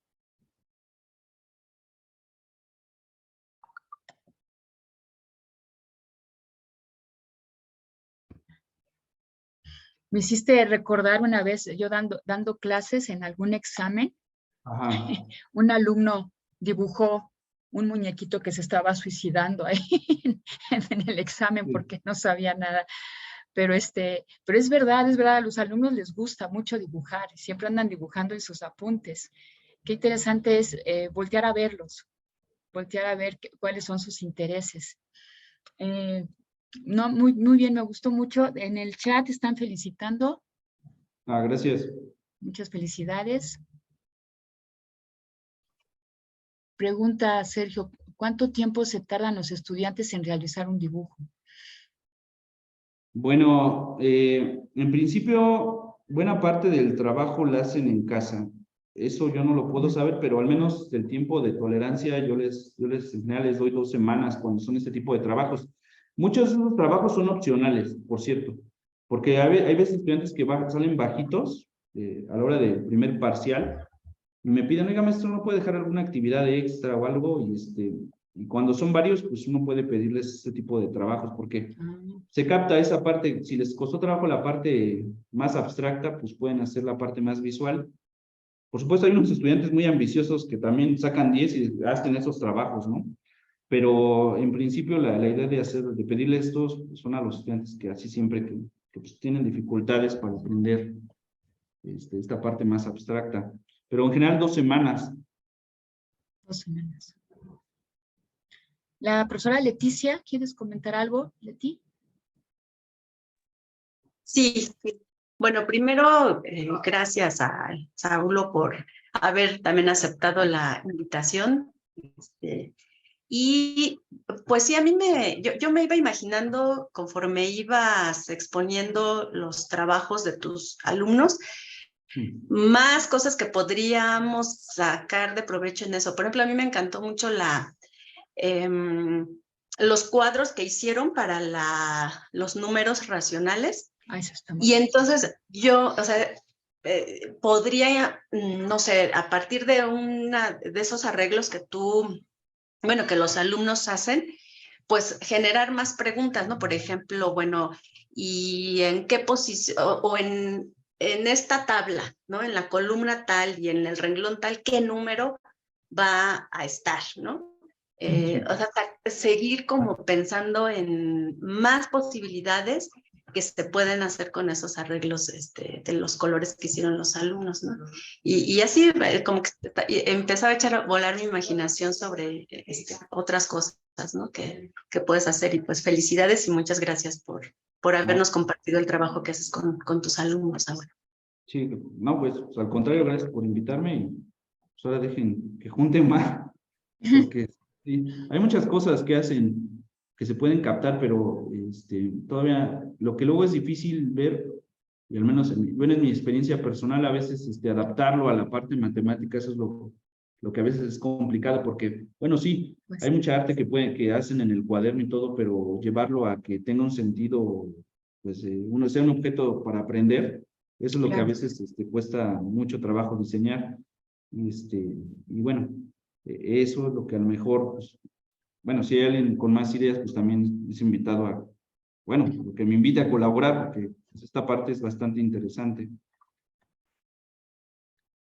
Me hiciste recordar una vez, yo dando clases en algún examen, Ajá. un alumno dibujó un muñequito que se estaba suicidando ahí en el examen Sí. porque no sabía nada. Pero es verdad, a los alumnos les gusta mucho dibujar, siempre andan dibujando en sus apuntes. Qué interesante es voltear a verlos, voltear a ver cuáles son sus intereses. No, muy bien, me gustó mucho. En el chat están felicitando. Ah, gracias. Muchas felicidades. Pregunta Sergio, ¿cuánto tiempo se tardan los estudiantes en realizar un dibujo? Bueno, en principio, buena parte del trabajo la hacen en casa. Eso yo no lo puedo saber, pero al menos el tiempo de tolerancia en general les doy 2 semanas cuando son este tipo de trabajos. Muchos de esos trabajos son opcionales, por cierto, porque hay veces estudiantes que salen bajitos a la hora del primer parcial y me piden, oiga, maestro, ¿no puede dejar alguna actividad extra o algo? Y cuando son varios, pues uno puede pedirles este tipo de trabajos, porque se capta esa parte. Si les costó trabajo la parte más abstracta, pues pueden hacer la parte más visual. Por supuesto, hay unos estudiantes muy ambiciosos que también sacan 10 y hacen esos trabajos, ¿no? Pero en principio la idea de pedirle estos son a los estudiantes que así siempre que pues, tienen dificultades para aprender esta parte más abstracta. Pero en general 2 semanas. 2 semanas. La profesora Leticia, ¿quieres comentar algo, Leti? Sí, bueno, primero, gracias a Saulo por haber también aceptado la invitación. Y pues sí, yo me iba imaginando conforme ibas exponiendo los trabajos de tus alumnos, más cosas que podríamos sacar de provecho en eso. Por ejemplo, a mí me encantó mucho los cuadros que hicieron para los números racionales. Eso está muy Y entonces yo, o sea, podría, no sé, a partir de esos arreglos que tú bueno, que los alumnos hacen, pues generar más preguntas, ¿no? Por ejemplo, bueno, ¿y en qué posición, o en esta tabla, ¿no? En la columna tal y en el renglón tal, ¿qué número va a estar, ¿no? O sea, seguir como pensando en más posibilidades que se pueden hacer con esos arreglos de los colores que hicieron los alumnos, ¿no? Y así como que empezaba a echar a volar mi imaginación sobre otras cosas, ¿no? Que puedes hacer. Y pues felicidades y muchas gracias por No, habernos compartido el trabajo que haces con tus alumnos ahora. sí, no, pues al contrario, gracias por invitarme y pues ahora dejen que junten más, porque sí, hay muchas cosas que hacen, que se pueden captar, pero todavía lo que luego es difícil ver, y al menos bueno, en mi experiencia personal, a veces adaptarlo a la parte matemática, eso es lo que a veces es complicado, porque, bueno, sí, hay Pues, mucha arte que hacen en el cuaderno y todo, pero llevarlo a que tenga un sentido, pues uno sea un objeto para aprender, eso es lo que a claro. veces cuesta mucho trabajo diseñar. Y bueno, eso es lo que a lo mejor, pues, bueno, si hay alguien con más ideas, pues también es invitado a, bueno, lo que me invite a colaborar, porque pues, esta parte es bastante interesante.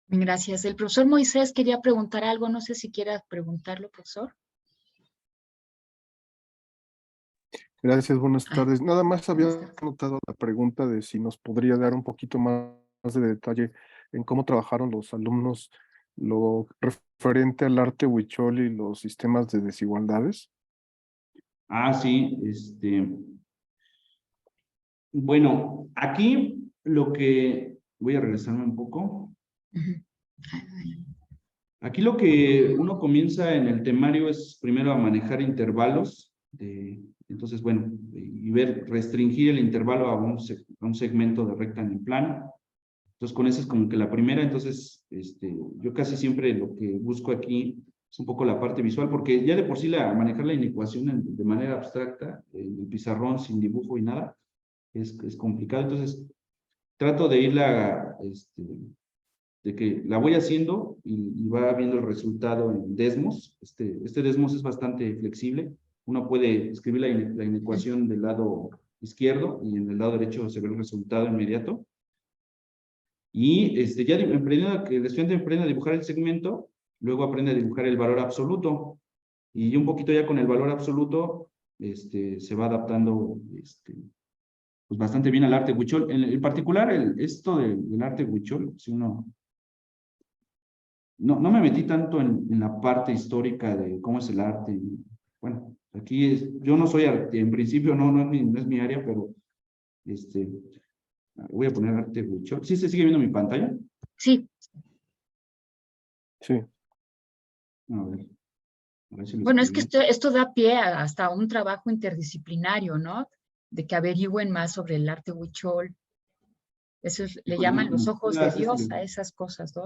Gracias. El profesor Moisés quería preguntar algo, no sé si quiera preguntarlo, profesor. Gracias, buenas Ah, tardes. Nada más buenas había tardes. anotado la pregunta de si nos podría dar un poquito más de detalle en cómo trabajaron los alumnos lo referente al arte huichol y los sistemas de desigualdades. Ah, sí, bueno, aquí lo que, voy a regresarme un poco. Ujú. Ay, Aquí lo que uno comienza en el temario es primero a manejar intervalos, entonces, bueno, y ver, restringir el intervalo a un segmento de recta en el plano. Entonces, con eso es como que la primera. Entonces, yo casi siempre lo que busco aquí es un poco la parte visual, porque ya de por sí manejar la inecuación de manera abstracta, en el pizarrón, sin dibujo y nada, es complicado. Entonces, trato de irla, de que la voy haciendo y va viendo el resultado en Desmos. Este Desmos es bastante flexible. Uno puede escribir la inecuación del lado izquierdo y en el lado derecho se ve el resultado inmediato. Y ya que el estudiante aprende a dibujar el segmento, luego aprende a dibujar el valor absoluto. Y un poquito ya con el valor absoluto, se va adaptando pues bastante bien al arte huichol. En particular, esto del arte huichol, si uno no me metí tanto en la parte histórica de cómo es el arte. Bueno, aquí yo no soy arte, en principio no es mi área, pero voy a poner arte huichol. ¿Sí se sigue viendo mi pantalla? sí, Sí. A ver si lo bueno, es que escribí. esto da pie hasta un trabajo interdisciplinario, ¿no? De que averigüen más sobre el arte huichol. Eso Sí, le por llaman ejemplo, los ojos de este Dios a esas cosas, ¿no?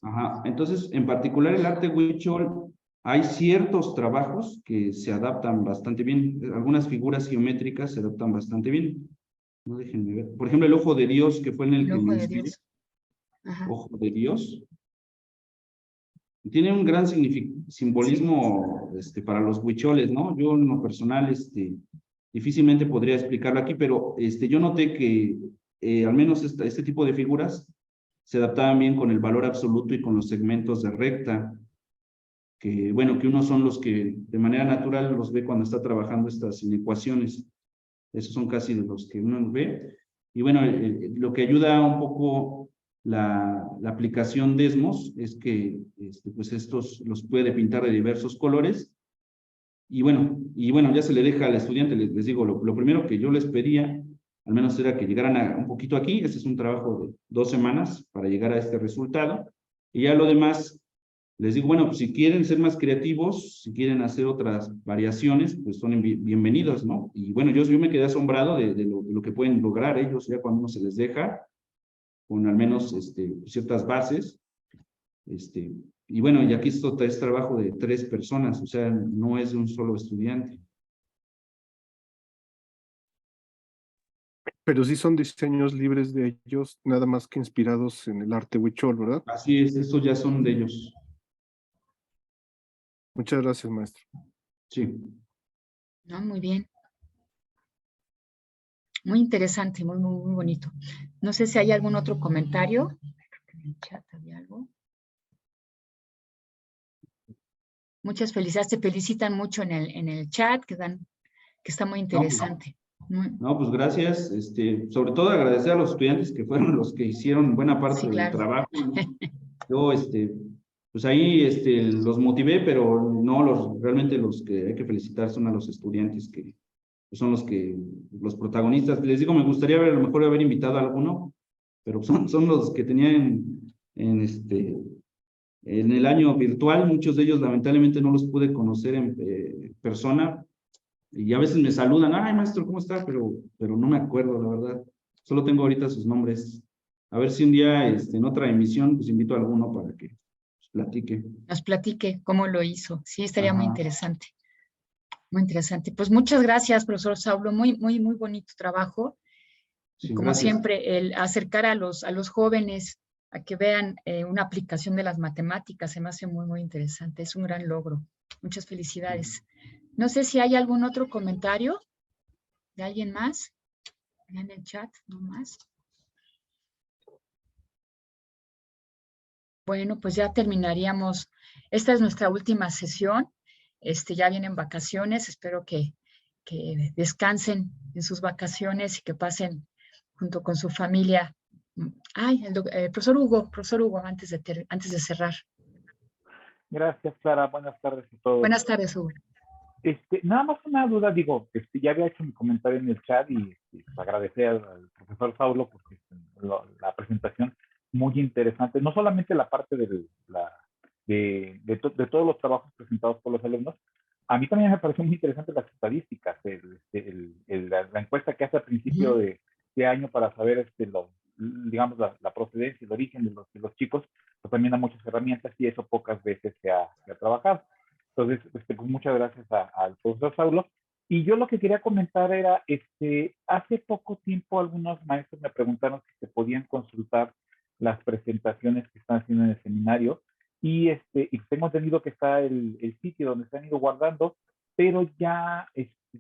ajá. Entonces, en particular el arte huichol, hay ciertos trabajos que se adaptan bastante bien. Algunas figuras geométricas se adaptan bastante bien. No déjenme ver. Por ejemplo, el ojo de Dios, que fue en el El que me ojo de inspiré. Dios. Ajá. Ojo de Dios. Tiene un gran Sí. simbolismo para los huicholes, ¿no? Yo en lo personal difícilmente podría explicarlo aquí, pero yo noté que al menos este tipo de figuras se adaptaban bien con el valor absoluto y con los segmentos de recta, que bueno, que unos son los que de manera natural los ve cuando está trabajando estas inecuaciones. Esos son casi los que uno ve. Y bueno, lo que ayuda un poco la aplicación Desmos es que pues estos los puede pintar de diversos colores. Y bueno, ya se le deja al estudiante, les digo, lo primero que yo les pedía, al menos era que llegaran un poquito aquí. Este es un trabajo de 2 semanas para llegar a este resultado. Y ya lo demás, les digo, bueno, pues si quieren ser más creativos, si quieren hacer otras variaciones, pues son bienvenidos, ¿no? Y bueno, yo me quedé asombrado de lo que pueden lograr ellos ya cuando uno se les deja, con al menos ciertas bases. Y bueno, y aquí esto es trabajo de 3 personas, o sea, no es de un solo estudiante. Pero sí son diseños libres de ellos, nada más que inspirados en el arte huichol, ¿verdad? Así es, estos ya son de ellos. Muchas gracias, maestro. Sí. No, muy bien. Muy interesante, muy, muy, muy bonito. No sé si hay algún otro comentario. En el chat había algo. Muchas felicidades, te felicitan mucho en el chat, que está muy interesante. No, pues gracias. Sobre todo agradecer a los estudiantes que fueron los que hicieron buena parte Sí, del claro. trabajo, ¿no? Yo, pues ahí, los motivé, pero no realmente los que hay que felicitar son a los estudiantes que son los protagonistas. Les digo, me gustaría a lo mejor haber invitado a alguno, pero son los que tenían en el año virtual. Muchos de ellos lamentablemente no los pude conocer en persona, y a veces me saludan, ay maestro, ¿cómo está? Pero no me acuerdo, la verdad. Solo tengo ahorita sus nombres. A ver si un día, en otra emisión, pues invito a alguno para que platique. Nos platique cómo lo hizo. Sí, estaría muy Ajá. interesante. Muy interesante. Pues muchas gracias, profesor Saulo. Muy, muy, muy bonito trabajo. Y Sí, como gracias. siempre, el acercar a los jóvenes a que vean una aplicación de las matemáticas se me hace muy, muy interesante. Es un gran logro. Muchas felicidades. No sé si hay algún otro comentario de alguien más. En el chat, no más. Bueno, pues ya terminaríamos. Esta es nuestra última sesión. Ya vienen vacaciones. Espero que descansen en sus vacaciones y que pasen junto con su familia. Ay, profesor Hugo, antes de cerrar. Gracias, Clara. Buenas tardes a todos. Buenas tardes, Hugo. Nada más una duda, digo, ya había hecho mi comentario en el chat y pues, agradecer al profesor Saulo porque la presentación muy interesante, no solamente la parte de todos los trabajos presentados por los alumnos, a mí también me pareció muy interesante las estadísticas, la encuesta que hace al principio de año para saber digamos, la procedencia, el origen de los chicos, pues también da muchas herramientas y eso pocas veces se ha trabajado. Entonces, pues muchas gracias al profesor Saulo. Y yo lo que quería comentar era, hace poco tiempo algunos maestros me preguntaron si se podían consultar las presentaciones que están haciendo en el seminario y tengo entendido que está el sitio donde se han ido guardando, pero ya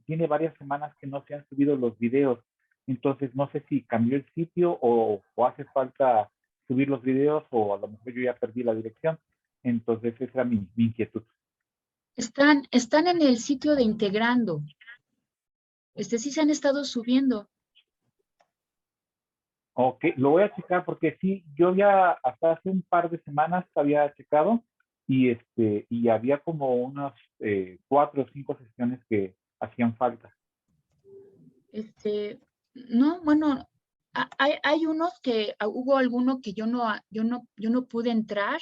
tiene varias semanas que no se han subido los videos. Entonces, no sé si cambió el sitio o hace falta subir los videos o a lo mejor yo ya perdí la dirección. Entonces, esa era mi inquietud. Están en el sitio de Integrando. Sí se han estado subiendo. Ok, lo voy a checar porque sí, yo ya hasta hace un par de semanas había checado y había como unas 4 o 5 sesiones que hacían falta. No, bueno, hubo alguno que yo no pude entrar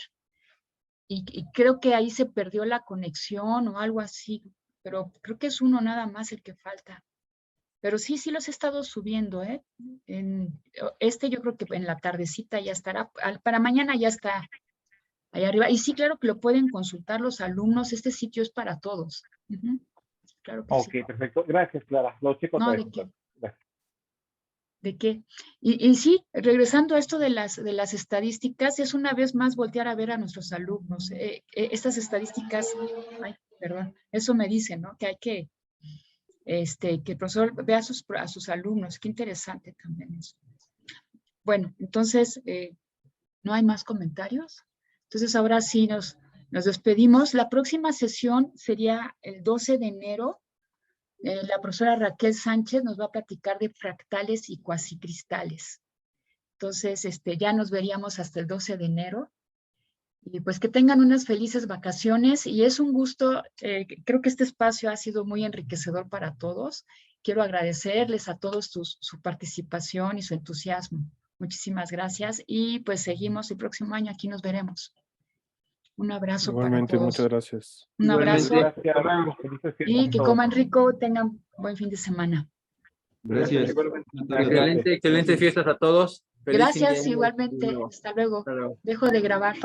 y creo que ahí se perdió la conexión o algo así, pero creo que es uno nada más el que falta. Pero sí los he estado subiendo, ¿eh? Yo creo que en la tardecita ya estará, para mañana ya está ahí arriba. Y sí, claro que lo pueden consultar los alumnos, este sitio es para todos. Claro que sí. Ok, perfecto. Gracias, Clara. Lo checo otra vez. ¿De qué? Gracias. ¿De qué? Y sí, regresando a esto de las estadísticas, es una vez más voltear a ver a nuestros alumnos. Estas estadísticas, ay, perdón, eso me dicen, ¿no? Que hay que el profesor vea a sus alumnos. Qué interesante también eso. Bueno, entonces, ¿no hay más comentarios? Entonces, ahora sí nos despedimos. La próxima sesión sería el 12 de enero. La profesora Raquel Sánchez nos va a platicar de fractales y cuasicristales. Entonces, ya nos veríamos hasta el 12 de enero. Y pues que tengan unas felices vacaciones y es un gusto, creo que este espacio ha sido muy enriquecedor para todos. Quiero agradecerles a todos su participación y su entusiasmo. Muchísimas gracias y pues seguimos el próximo año, aquí nos veremos. Un abrazo Igualmente, para todos. muchas gracias. Un abrazo. Gracias. Y que coman rico, tengan buen fin de semana. Gracias. Excelente fiestas a todos. Feliz Gracias, fin de año. igualmente. Hasta luego. Dejo de grabar.